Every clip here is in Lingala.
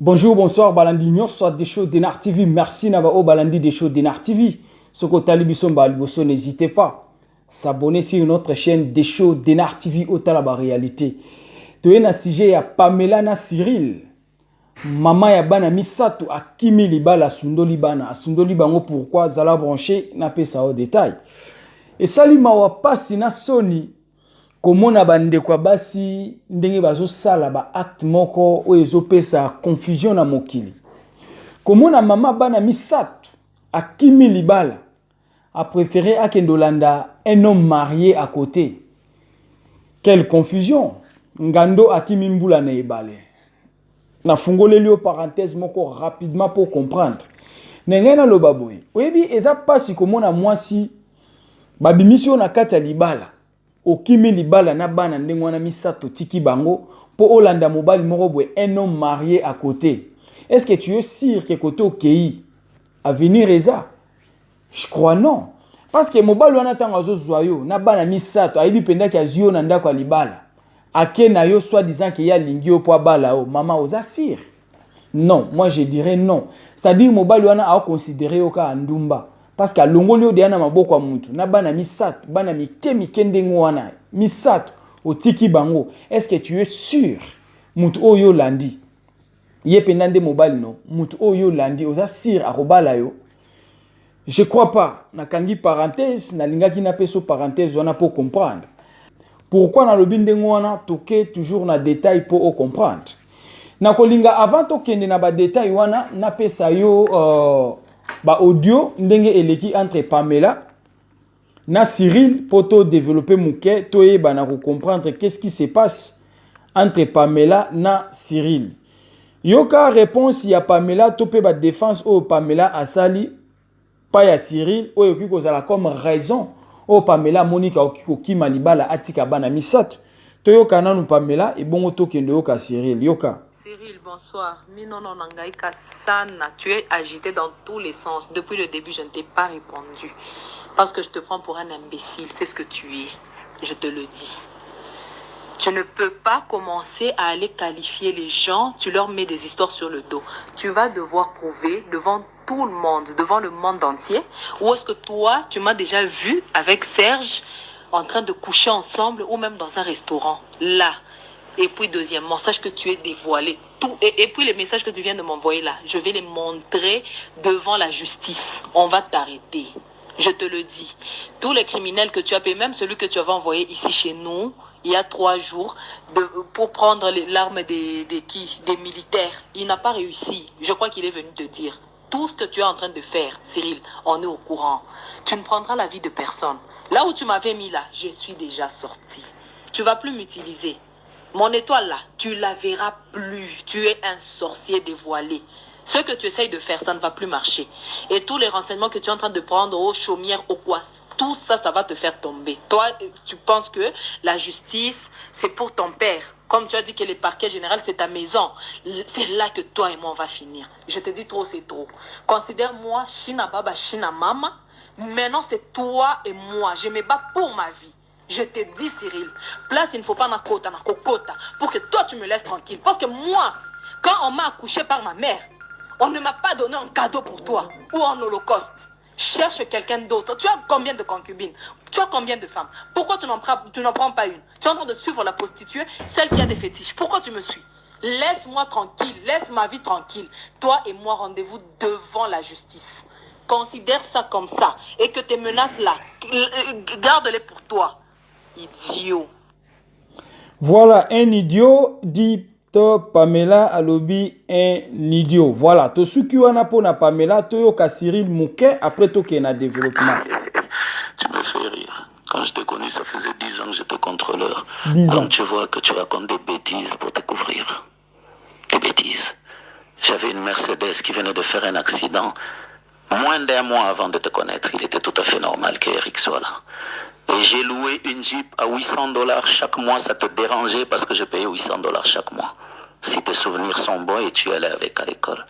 Bonjour, bonsoir, Balandi Nyonso des shows Denar TV. Merci Nabao Balandi des shows Denar TV. Soko Talibiso Mbaliboso, n'hésitez pas. S'abonner sur notre chaîne des shows Denar TV au Talaba Réalité. Toye na sujet ya Pamela na Cyril. Mama ya bana misato akimi libala sundoli bana. Sundoli bango pourquoi zala branché na pesa au détail. Et salima wa pasi na soni. Komona bande kwa basi ndenge bazo sala ba acte moko o ezopesa confusion na mokili. Komona mama bana misato akimi libala a préféré akendolanda un homme marié à côté. Quelle confusion. Ngando akimi mbula na ebale. Na fungoleli o parenthèse moko rapidement pour comprendre. Nengena lo baboy. Oyebi eza pasi komona mwasi babimisio na kati ya libala. Okimi libala na bana ndenge wana misato tiki bango po olanda mobali moko boye un homme marié à côté. Est-ce que tu es sûr que côté okei avenir eza? Je crois non. Parce que mobali wana tango azozwa yo na bana misato ayibi penda ki azio na ndako ya libala. Ake na yo soit disant que ya lingi yo po bala o mama oza sûr? Non, moi je dirais non. C'est-à-dire mobali wana a considéré yo ka ndumba. Parce que longoli o diana maboko ya mutu na bana misato bana mike ndenge wana misato otiki bango. Est-ce que tu es sûr mutu oyo landi ye pendande mobali no mutu oyo landi oza sûr akobala yo? Je crois pas. Nakangi parenthèse na lingaki na peso parenthèse wana pour comprendre. Pourquoi na lobi ndenge wana toke toujours na détail pour comprendre. Na kolinga avant tokende na ba détail wana na pesa yo ba audio ndenge eleki entre Pamela na Cyril pour to développer mouke toye ba na comprendre qu'est-ce qui se passe entre Pamela na Cyril. Yoka réponse ya Pamela topé ba défense o Pamela asali pas ya Cyril o yoki kozala comme raison o Pamela Monica okiko kima libala atika bana misato toyoka nanu Pamela et bongo tokende yoka Cyril yoka. Cyril, bonsoir. Minono Nangaïka Sana, tu es agité dans tous les sens. Depuis le début, je ne t'ai pas répondu. Parce que je te prends pour un imbécile. C'est ce que tu es. Je te le dis. Tu ne peux pas commencer à aller qualifier les gens. Tu leur mets des histoires sur le dos. Tu vas devoir prouver devant tout le monde, devant le monde entier. Ou est-ce que toi, tu m'as déjà vu avec Serge en train de coucher ensemble ou même dans un restaurant. Là. Et puis deuxièmement, sache que tu es dévoilé. Tout, et puis les messages que tu viens de m'envoyer là, je vais les montrer devant la justice. On va t'arrêter. Je te le dis. Tous les criminels que tu as payé, même celui que tu avais envoyé ici chez nous, il y a 3 jours, pour prendre l'arme des militaires, il n'a pas réussi. Je crois qu'il est venu te dire. Tout ce que tu es en train de faire, Cyril, on est au courant. Tu ne prendras la vie de personne. Là où tu m'avais mis là, je suis déjà sorti. Tu ne vas plus m'utiliser. Mon étoile là, tu la verras plus. Tu es un sorcier dévoilé. Ce que tu essayes de faire, ça ne va plus marcher. Et tous les renseignements que tu es en train de prendre aux chaumières, aux quoi, tout ça, ça va te faire tomber. Toi, tu penses que la justice, c'est pour ton père. Comme tu as dit que le parquet général, c'est ta maison. C'est là que toi et moi, on va finir. Je te dis trop, c'est trop. Considère-moi Shina Baba, Shina Mama. Maintenant, c'est toi et moi. Je me bats pour ma vie. Je te dis, Cyril, place, il ne faut pas na kota, na kokota, pour que toi, tu me laisses tranquille. Parce que moi, quand on m'a accouché par ma mère, on ne m'a pas donné un cadeau pour toi, ou en holocauste. Cherche quelqu'un d'autre. Tu as combien de concubines? Tu as combien de femmes? Pourquoi tu n'en prends pas une? Tu es en train de suivre la prostituée, celle qui a des fétiches. Pourquoi tu me suis? Laisse-moi tranquille, laisse ma vie tranquille. Toi et moi, rendez-vous devant la justice. Considère ça comme ça. Et que tes menaces là, garde-les pour toi. Idiot. Voilà, un idiot dit Pamela Alobi, un idiot. Voilà, to suki wana po na Pamela, to yoka Cyril Mouke, après to na développement. Tu me fais rire. Quand je t'ai connu, ça faisait 10 ans que j'étais contrôleur. 10 ans. Donc tu vois que tu racontes des bêtises pour te couvrir. Des bêtises. J'avais une Mercedes qui venait de faire un accident. Moins d'1 mois avant de te connaître, il était tout à fait normal qu'Eric soit là. Et j'ai loué une Jeep à $800 chaque mois. Ça te dérangeait parce que je payais $800 chaque mois. Si tes souvenirs sont bons et tu allais avec à l'école.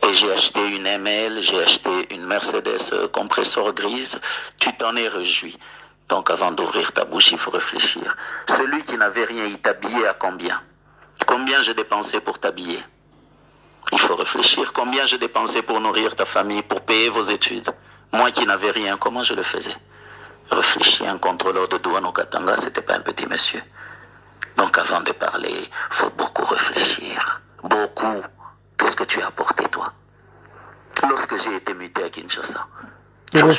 Et j'ai acheté une ML, j'ai acheté une Mercedes compresseur grise. Tu t'en es réjoui. Donc avant d'ouvrir ta bouche, il faut réfléchir. Celui qui n'avait rien, il t'habillait à combien? Combien j'ai dépensé pour t'habiller? réfléchir combien je dépensais pour nourrir ta famille, pour payer vos études. Moi qui n'avais rien, comment je le faisais? Réfléchir, un contrôleur de douane au Katanga, c'était pas un petit monsieur. Donc avant de parler, il faut beaucoup réfléchir. Beaucoup. Qu'est-ce que tu as apporté, toi? Lorsque j'ai été muté à Kinshasa, j'allais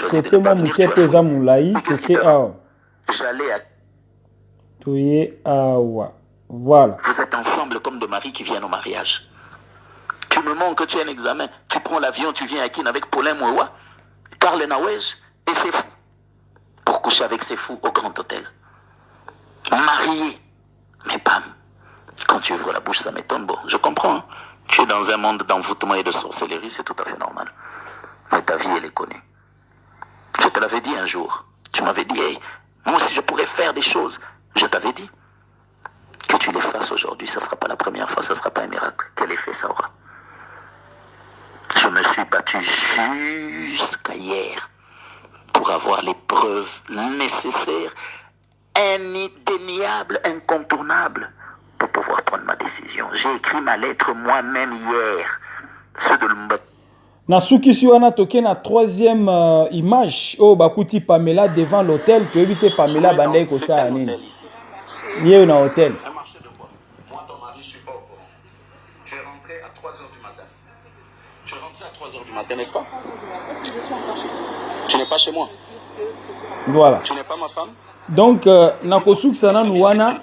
à... Voilà. Vous êtes ensemble comme de maris qui viennent au mariage. Tu me montres que tu as un examen, tu prends l'avion, tu viens à Kin avec Paulin Mouewa, Karl Nawej et c'est fou. Pour coucher avec ces fous au grand hôtel. Marié. Mais bam, quand tu ouvres la bouche, ça m'étonne. Bon, je comprends. Hein. Tu es dans un monde d'envoûtement et de sorcellerie, c'est tout à fait normal. Mais ta vie, elle est connue. Je te l'avais dit un jour. Tu m'avais dit, hey, moi aussi je pourrais faire des choses. Je t'avais dit. Que tu les fasses aujourd'hui, ça ne sera pas la première fois, ça ne sera pas un miracle. Quel effet ça aura? Je me suis battu jusqu'à hier pour avoir les preuves nécessaires, indéniables, incontournables, pour pouvoir prendre ma décision. J'ai écrit ma lettre moi-même hier. Ceux de l'Umba. Nasuki Suana toke na troisième image. Oh, bakuti Pamela devant l'hôtel. Tu évites Pamela Bandai Kosa Anine. Yé na hôtel. Un marché de bois. Moi, ton mari, je ne suis pas au courant. Tu es rentré à 3h du matin. Tu es rentré à 3h du matin, n'est-ce pas? Est-ce que je suis encore chez toi? Tu n'es pas chez moi. Voilà. Tu n'es pas ma femme. Donc, nakosuk sana nuana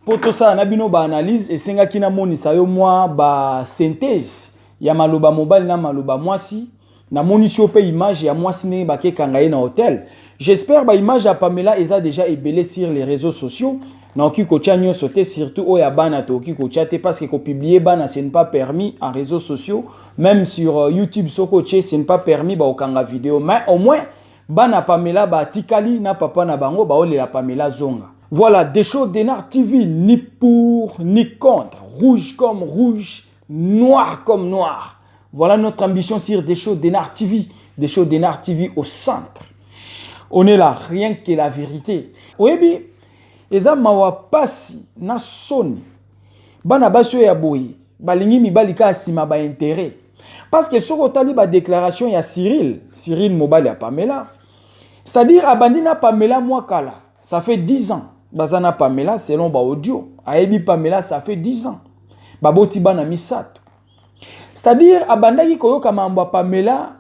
poto sa nabino ba analyse et senga kina moni sayo moi ba synthèse ya maloba mobile na maloba mwasi na moni siope image ya mwasi ne ba ke kangaye na hôtel. J'espère ba image ya Pamela eza déjà ébélé sur les réseaux sociaux. Na oki ko chanyo sauter surtout o ya bana to oki ko chatter parce que ko publier bana ce n'est pas permis en réseaux sociaux, même sur YouTube soko che ce n'est pas permis ba okanga vidéo, mais au moins bana Pamela ba tikali na papa na bango ba ole la Pamela zonga. Voilà, des shows d'Enar TV, ni pour ni contre, rouge comme rouge, noir comme noir. Voilà notre ambition sur des shows d'Enar TV, des shows d'Enar TV au centre. On est là, rien que la vérité. Oyebi, eza mawa pasi na soni. Bana baso ya boyi, balingi mibali ka sima ba intérêt. Parce que soko tali ba déclaration ya Cyril Mobali ya Pamela. C'est-à-dire abandina Pamela mwakala, ça fait 10 ans. Bazana Pamela selon ba audio, ayebi Pamela ça fait 10 ans. Baboti bana misato. C'est-à-dire abandaki koyoka mambo Pamela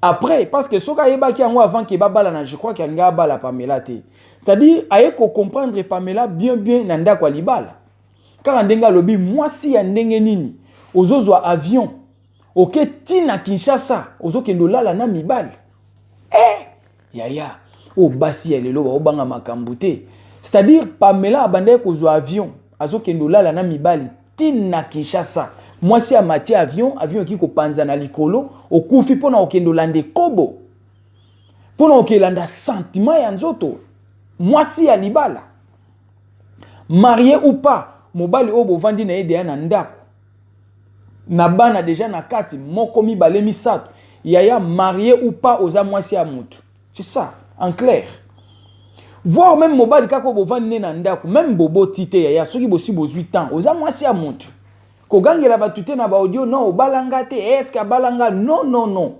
après, parce que soka yeba ki yango avant que babala na, je crois qu'il y a bala Pamela te. C'est-à-dire aye ko comprendre Pamela bien nanda kwa libala. Car ndenga lobi mwasi ya ndenge nini ozozwa avion oke tina Kinshasa ozokendo lala na mibali. Yaya o basi ya lelo ba obanga makambu te. C'est-à-dire Pamela abandaki kozwa avion azokendo lala na mibali tina Kinshasa. Mwasi a mati avion ki ko panza na likolo okufi pona okendo lande kobo. Pona okelanda sentiment ya nzoto. Mwasi ya libala. Marié ou pas, mobali obo vandi na ede na ndako. Na bana déjà na kati moko mibale misato. Yaya marié ou pas oza mwasi ya mutu. C'est ça, en clair. Voir même mobali kako bo vandi na ndako, même bobo tite yaya soki bosi bo 8 ans, oza mwasi ya mutu. Kogangela batute na ba audio non obalanga te, est-ce que balanga non.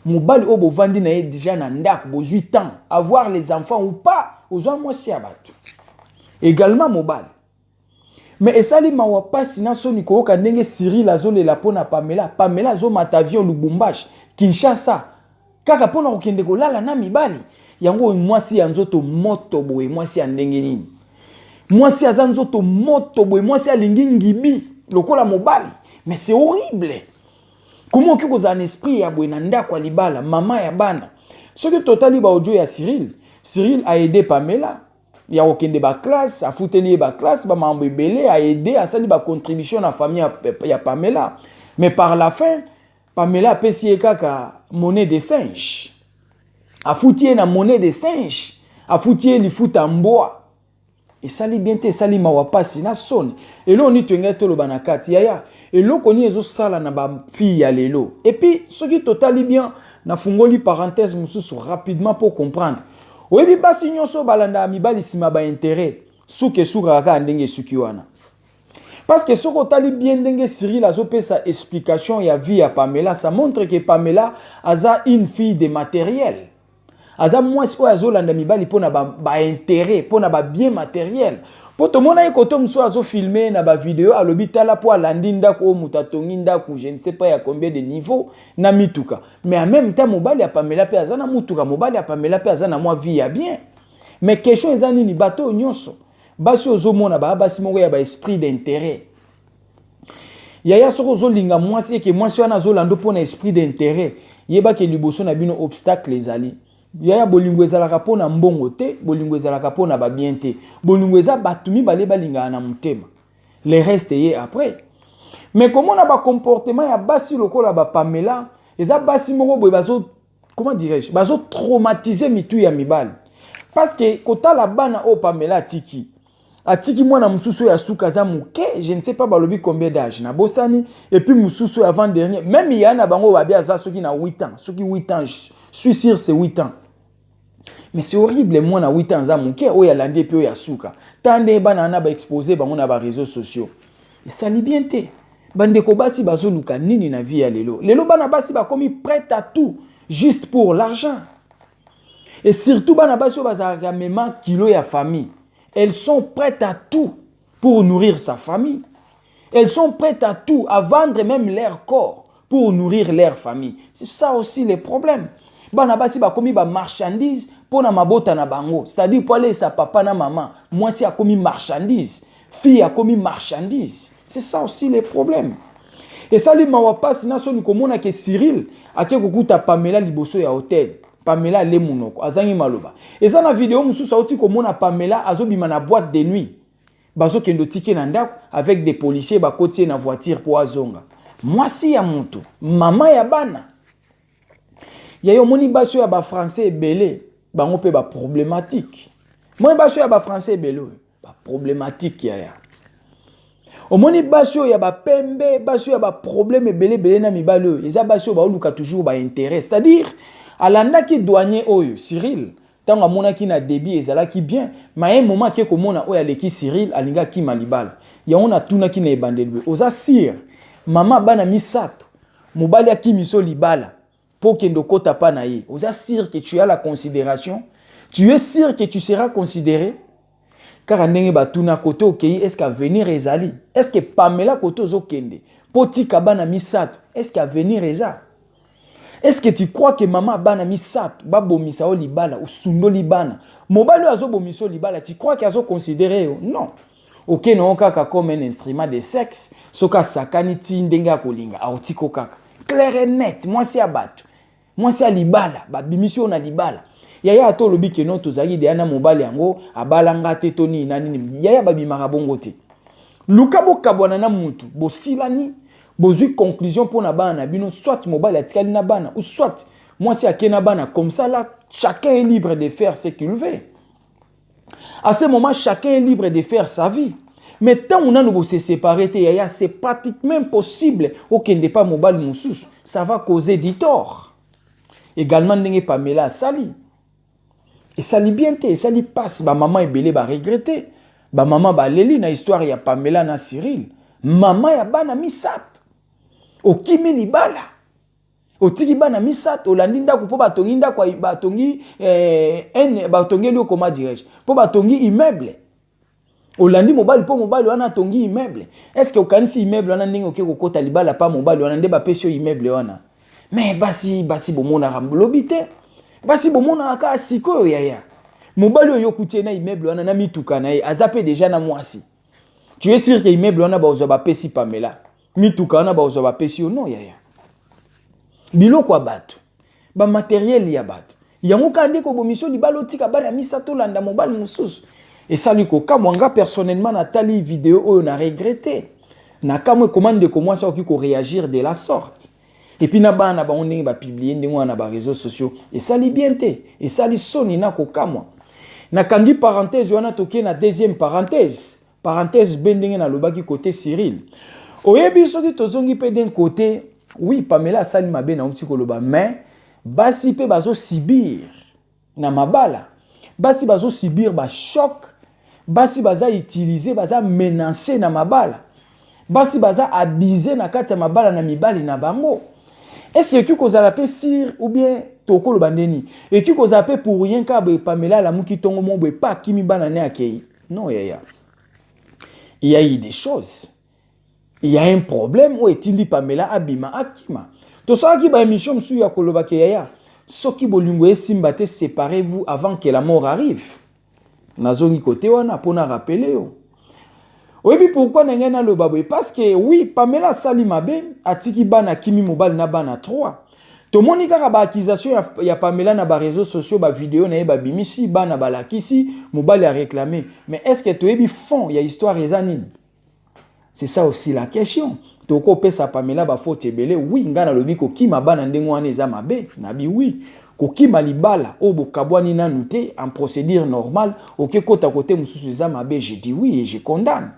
Mobali obo vandi na ye déjà na ndako bo 8 ans, avoir les enfants ou pas, oza mwasi ya batu. Également mobali. Mais esali mawa pasi na soni ko ka ndenge Cyril azole la pona Pamela zo matavion Lubumbashi, Kinshasa. Kaka pona okende ko lala na mibali. Yango mwasi ya nzoto moto boye, mwasi ya ndenge nini. Mwasi ya nzoto moto boye, mwasi ya lingi ngibi lokola mobali. Mais c'est horrible. Comment ki koza un esprit ya boye na ndako libala, mama ya bana. Ce que totali ba audio ya Cyril a aidé Pamela. Il y a aucun débat classe, a fouteni ba classe, ba mambo belé a aidé à sali ba contribution na famille ya Pamela. Mais par la fin, Pamela a payé kaka monnaie de singe. A foutu na monnaie de singe, a foutu li futa mboa. Et sali bien te sali mawa pasi na son. Et là on y tenga to lo banakati yaya. Et là koni ezo sala na ba fille ya lelo. Et puis ce qui totali bien na fungoli parenthèse mususu rapidement pour comprendre. Oyebi basi nyonso balanda mibali sima ba intérêt. Suke suka kaka ndenge suki wana. Parce que ce qu'on a bien dengue Cyril a sa explication et a vie à Pamela, ça montre que Pamela a une fille de matériel. Aza moi si oyo azolanda mibali pona ba intérêt, pona ba bien matériel. Po to mona ekoto mso azo filmer na ba vidéo alobi tala po alandi ndako mutatongi ndako, je ne sais pas ya combien de niveaux na mituka. Mais en même temps mobali ya Pamela pe azana mutuka, mobali ya Pamela pe azana moi vie ya bien. Mais question ezani ni bato nyonso. Basi ozomona ba basi moko ya ba esprit d'intérêt. Yaya soko zolinga mwasi ke mwasi wana zolando pona esprit d'intérêt. Yeba ke liboso na bino obstacle ezali. Yaya bolingo ezalaka pona mbongo te, bolingo ezalaka pona ba bien te. Bolingo eza batumi bale balinga na mutema. Le reste yé après. Mais comment na ba comportement ya basi lokola ba Pamela, eza basi moko boy bazo comment dirais-je, bazo traumatiser mitu ya mibali. Parce que kota la bana o Pamela atiki. Atiki mwana mususu ya suka za muke, je ne sais pas balobi combien d'âge na bosani et puis mususu avant dernier, même yana bango babia za soki na 8 ans, soki 8 ans, je suis sûr c'est 8 ans. Mais c'est horrible, moi, na 8 ans, je suis allé et puis suka. Tant de bana na ba exposé bango na ba réseaux sociaux. Et ça li bien te. Bande ko basi bazo luka nini na vie ya lelo. Lelo bana basi ba komi prêt à tout juste pour l'argent. Et surtout bana basi bazaka mema kilo ya famille. Elles sont prêtes à tout pour nourrir sa famille. Elles sont prêtes à tout, à vendre même leur corps pour nourrir leur famille. C'est ça aussi le problème. Bana basi ba komi ba marchandise pour na mabota na bango, c'est-à-dire pour aller sa papa na maman, moi si a commis marchandise, fille a commis marchandise. C'est ça aussi le problème. Et ça li mawapasi na so ni komona ke Cyril ake kokuta Pamela liboso ya hôtel. Pamela le munoko azangi maloba. Et ça na vidéo mususu oti komona Pamela azobima na boîte de nuit. Bazo kendo tike na ndako avec des policiers ba kotie na voiture pour azonga. Moi si ya mutu, mama ya bana. Yayo moni baso ya ba français belé. Bango pe ba problématique. Moi baso ya ba français belé ba problématique ya. Omoni baso ya ba pembe, baso ya ba problème belé na mibalo. Eza baso ba oluka toujours ba intérêt, c'est-à-dire alanda ki douanier oyo Cyril, tanga mona ki na débit ezala ki bien, mais un moment ki ko mona oyo aleki Cyril alinga ki malibala. Ya ona tuna ki na ebandeli. Oza sir, mama bana misato, mobali ya ki miso libala. Pour qu'il ne kota pas naïe. Vous êtes sûr que tu as la considération? Tu es sûr que tu seras considéré? Car à n'engue batuna koto okei, est-ce qu'à venir ezali? Est-ce que Pamela koto zo kende? Poti kabana misato, est-ce qu'à venir eza? Est-ce que tu crois que maman bana misato, babo misao libala, ou sundo libana? Mobalo azo bo miso libala, tu crois qu'il a zo considéré? Non. Ok, non kaka comme un instrument de sexe, soka sakani ti ndenga kolinga, aotiko kaka. Clair et net, moi c'est abattu. Moi c'est libala, ba bimisio na libala. Yaya ato lobi ke no tozaki de ana mobali yango abalanga te toni nani yaya babimaka bongo te. Luka bo kabwana na mutu, bo silani, bozui conclusion pour na bana bino soit mobali atikali na bana ou soit moi c'est akena bana comme ça là chacun est libre de faire ce qu'il veut. À ce moment chacun est libre de faire sa vie. Mais tant on a nous se séparer, c'est pratiquement impossible. Aucun n'est pas mobile moussous. Ça va causer du tort. Également, n'est pas Pamela sali. Et ça li bien te, ça li passe. Ba maman est belé, ba regretter. Ba maman ba leli na histoire ya Pamela na Cyril. Maman ya bana misat. O kimi ni bala. O tiki bana misat. O landinda ko po batongi nda kwa batongi batongi lo comment dirais-je? Po batongi immeuble. Olandi mobile po mobile wana tongi immeuble. Est-ce que okanisi immeuble wana ndenge oke kokota libala pa mobile wana nde ba pesio immeuble wana? Mais basi bomona ramblobité. Basi bomona ka sikoyo yaya. Mobile yo kutie na immeuble wana na mituka na ye azape déjà na mwasi. Tu es sûr que immeuble wana ba ozo ba pesi Pamela. Mituka wana ba ozo ba pesio non yaya. Biloko abatu. Ba matériel ya batu. Yango kande ko bomisio libalo tika bana misato landa mobile mususu. Et ça lui ko moi personnellement natali vidéo on a regretté. Na kamwe commande ko moi ça ko réagir de la sorte. Et puis na bana ba on ba publier ndingo na ba réseaux sociaux et ça li bien té et ça li soni na ko kamwa. Na kangi parenthèse wana toké na deuxième parenthèse. Parenthèse bendinge na lobaki côté Cyril. Oyebi soki tozongi pe d'un côté, oui Pamela sali mabe na uti ko loba mais basi pe bazo sibir na mabala. Basi bazo subir ba choc, basi baza utiliser, baza menacer na mabala. basi baza abusé na kati ya mabala na mibali na bango. Est-ce que tu kozala pe sir ou bien toko lo bandeni et tu kozala pe pour rien ka be Pamela la muki tongo mo be pa kimi bana ne akei? Non yaya. Il y a eu des choses. Il y a un problème où etindi Pamela abima akima. To ça ki ba émission msu ya koloba ke yaya. Soki bolingo esimba te, séparez-vous avant que la mort arrive. Nazongi kote wana pona rappeler yo. Oui, puis pourquoi n'engena le baboué? Parce que oui, Pamela Salimabe atiki bana kimi mobile na bana 3. To monika ka ba accusation ya Pamela na ba réseaux sociaux ba vidéo na ba bimisi bana balakisi mobile a réclamé. Mais est-ce que to ebi fond ya histoire ezanine? C'est ça aussi la question. To ko pesa Pamela ba faute ebele, oui ngana lobi ko kima bana ndengo wana eza mabe, nabi oui. Ko kima libala o bokabwani na nuté en procédure normale, OK kota côté mususu eza mabe, je dis oui et je condamne.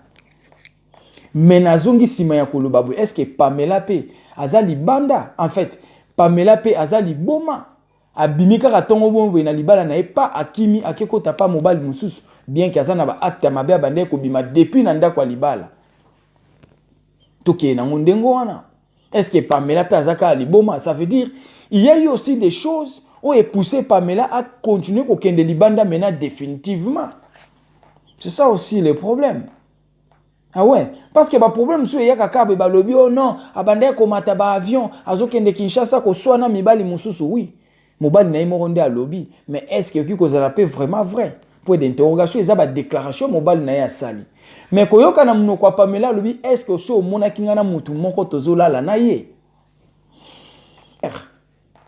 Mais nazongi sima ya koloba, est-ce que Pamela pe azali banda? En fait, Pamela pe azali boma. Abimika katongo bombe na libala na pas akimi akekota pa mobile mususu bien que azana ba acte mabe abande ko bima depuis na ndako libala. Toké na ndengo wana. Est-ce que Pamela pe azaka liboma? Ça veut dire il y a eu aussi des choses où est poussé Pamela à continuer au kende libanda maintenant définitivement. C'est ça aussi le problème. Ah ouais, parce que le problème c'est que kaka be balobi oh non, abande ko mata ba avion, azokende Kinshasa ko swana mibali mususu oui. Mobali na imoronde a lobby, mais est-ce que kiko zalape vraiment vrai? Point d'interrogation, ils ba déclaration mobali na ya sali. Mais koyoka na munoko Pamela lobby, est-ce que so mona kingana mutu moko tozolala na ye?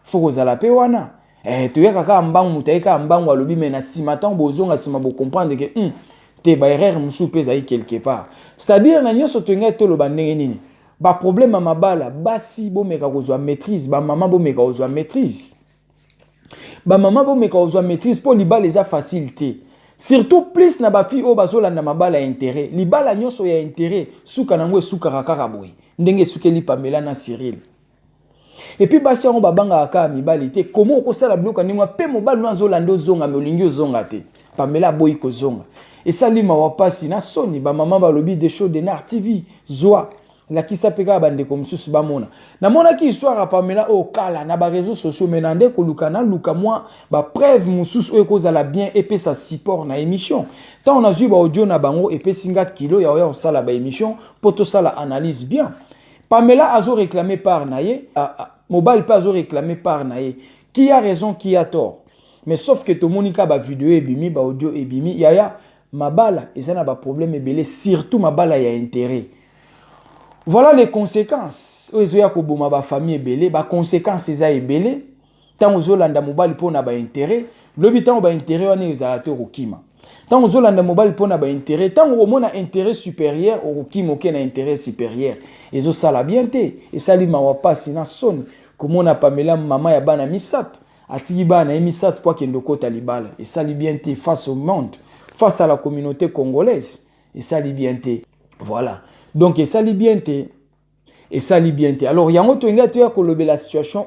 Faut que zalape wana. Tu yaka ka mbangu mutaika mbangu lobby mais na simatan bozonga sima bo comprendre que te ba erreur musu pesa yi quelque part. C'est-à-dire na nyoso tenga to lo bandenge nini. Ba problème à mabala, basi bo meka kozwa maîtrise, ba maman bo meka kozwa maîtrise. Ba maman bo meka kozwa maîtrise pour libala les a facilité. Surtout plus na ba fi o bazola na mabala intérêt. Libala nyoso ya intérêt, suka nango suka kakaka boy. Ndenge sukeli Pamela na Cyril. Et puis basi on babanga aka mibali te comment ko sala bloka ningwa pe mobali no azolanda ozonga me olingi ozonga te. Pamela boy ko zonga. Et ça lima wapasi na soni ba maman ba lobi des shows de Nar TV zoa la kisa peka bande comme sous ba mona na mona ki histoire a Pamela o kala na ba réseaux sociaux menande ko lukana luka moi ba preuve mususu o kozala bien et pe sa support na émission tant on a vu ba audio na bango et pe singa kilo ya o sala ba émission poto sala analyse bien Pamela azo réclamé par naye mobile pas azo réclamé par naye qui a raison qui a tort mais sauf que to monika ba vidéo et bimi ba audio et bimi yaya mabala et ça n'a pas problème ebele surtout mabala ya intérêt. Voilà les conséquences. Ozoya ko boma ba famille ebele ba conséquences eza ebele tant ozolanda mobali pona ba intérêt lobi tant ba intérêt wana ezalate rokima. Tant ozolanda mobali pona ba intérêt tant omona intérêt supérieur au rokima ok na intérêt supérieur. Ezo sala bien te et salima wa pasi na son komona Pamela mama ya bana misato atiki bana misato kwa kendo kota libala et sali bien te face au monde. Face à la communauté congolaise, et ça libienté. Voilà. Donc, et ça libienté. Et ça libienté. Alors, il y a un autre qui a la situation.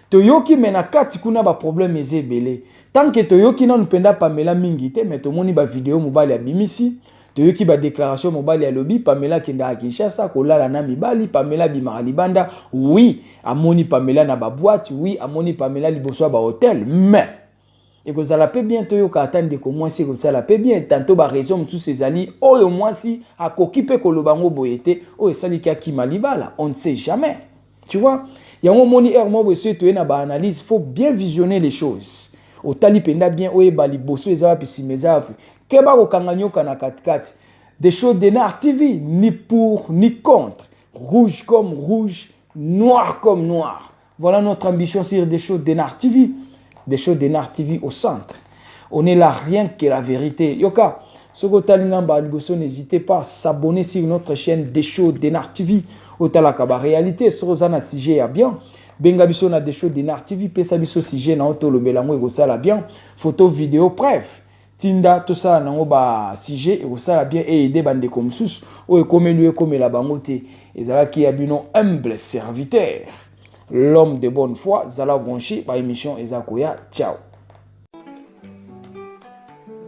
Toyoki mena kati kuna ba problème ezebele. Tant que Toyoki non penda Pamela mingite, mais to moni ba vidéo mobile ya bimisi. Toyoki ba déclaration mobile ya lobby Pamela kenda a Kinshasa kolala na mibali Pamela bima libanda. Oui, amoni Pamela na ba boîte. Oui, amoni Pamela liboso ba hôtel. Mais et que ça la peut bientôt yo ka attendre que moi si que ça la peut bien tantôt ba raison sous ses alliés oh moi si a kokipe ko lobango boyete oh sali ka ki malibala on ne sait jamais tu vois il y a un moni er mo bosse to na ba analyse faut bien visionner les choses au tali penda bien oh bali bosso eza pa simeza ke ba ko kanganyoka na katikati des choses de Nar TV ni pour ni contre rouge comme rouge noir comme noir voilà notre ambition sur des choses de Nar TV. Des shows de Nar TV au centre. On est là rien que la vérité. Yoka, ce que talingamba aliboso n'hésitez pas à s'abonner sur notre chaîne des shows de Nar TV. Au talakaba réalité, ce que sujet ya bien. Benga biso na des shows de Nar TV, pesa biso sujet na auto le belango ego sala bien. Photo, vidéo, bref. Tinda tout ça na ba sujet ego sala bien et aider bande comme sous. O comme lui comme la bangote. Ezala ki abino humble serviteur. L'homme de bonne foi, Zala Bronchi, par émission Ezakoya. Ciao.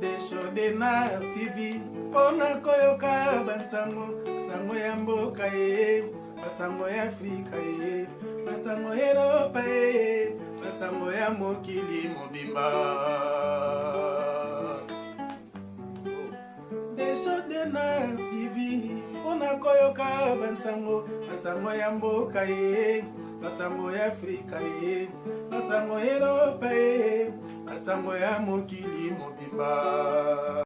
Des shows de Nar TV, on a koyoka bansango. masango ya mboka ye, masango ya Afrika ye, masango ya Europa ye, masango ya mokili mobimba. Deshodina TV, ona koyoka bansango, masango ya mboka ye, masango ya Afrika ye, masango ya Europa ye, masango ya mokili mobimba.